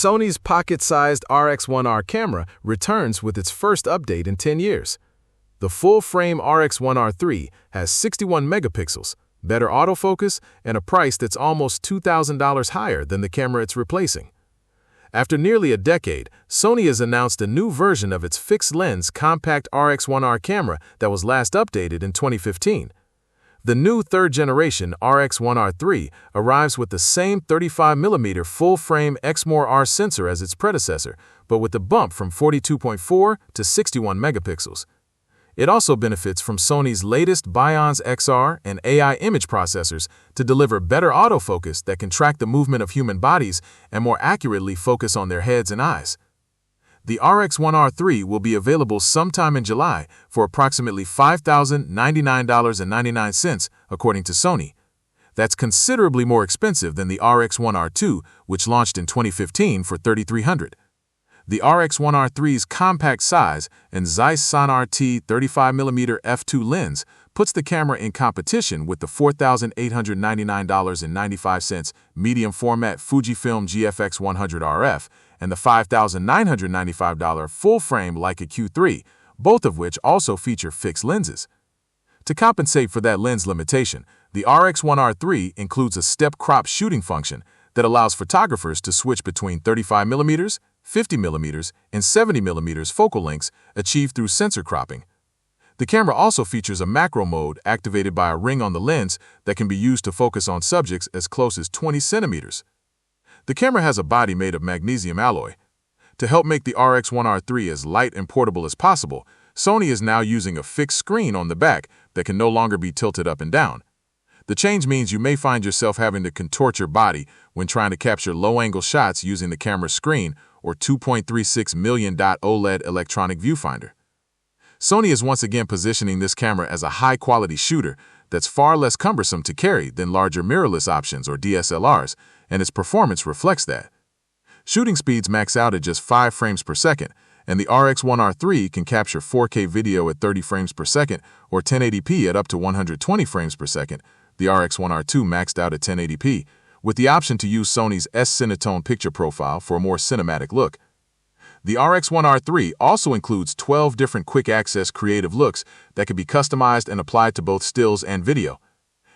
Sony's pocket-sized RX1R camera returns with its first update in 10 years. The full-frame RX1R3 has 61 megapixels, better autofocus, and a price that's almost $2,000 higher than the camera it's replacing. After nearly a decade, Sony has announced a new version of its fixed-lens compact RX1R camera that was last updated in 2015. The new third-generation RX1R3 arrives with the same 35mm full-frame RX1R sensor as its predecessor, but with a bump from 42.4 to 61 megapixels. It also benefits from Sony's latest Bions XR and AI image processors to deliver better autofocus that can track the movement of human bodies and more accurately focus on their heads and eyes. The RX1R3 will be available sometime in July for approximately $5,099.99, according to Sony. That's considerably more expensive than the RX1R2, which launched in 2015 for $3,300. The RX1R3's compact size and Zeiss Son-RT 35mm f2 lens puts the camera in competition with the $4,899.95 medium-format Fujifilm GFX 100 RF and the $5,995 full-frame Leica Q3, both of which also feature fixed lenses. To compensate for that lens limitation, the RX1R3 includes a step crop shooting function that allows photographers to switch between 35mm, 50mm, and 70mm focal lengths achieved through sensor cropping. The camera also features a macro mode activated by a ring on the lens that can be used to focus on subjects as close as 20 centimeters. The camera has a body made of magnesium alloy. To help make the RX1R3 as light and portable as possible, Sony is now using a fixed screen on the back that can no longer be tilted up and down. The change means you may find yourself having to contort your body when trying to capture low-angle shots using the camera's screen or 2.36 million OLED electronic viewfinder. Sony is once again positioning this camera as a high-quality shooter that's far less cumbersome to carry than larger mirrorless options or DSLRs, and its performance reflects that. Shooting speeds max out at just 5 frames per second, and the RX1R3 can capture 4K video at 30 frames per second or 1080p at up to 120 frames per second. The RX1R2 maxed out at 1080p, with the option to use Sony's S-Cinetone picture profile for a more cinematic look. The RX1R3 also includes 12 different quick-access creative looks that can be customized and applied to both stills and video.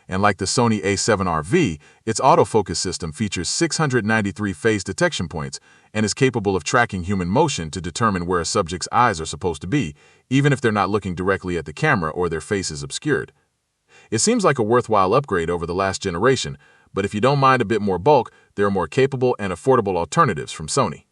And like the Sony A7RV, its autofocus system features 693 phase detection points and is capable of tracking human motion to determine where a subject's eyes are supposed to be, even if they're not looking directly at the camera or their face is obscured. It seems like a worthwhile upgrade over the last generation, but if you don't mind a bit more bulk, there are more capable and affordable alternatives from Sony.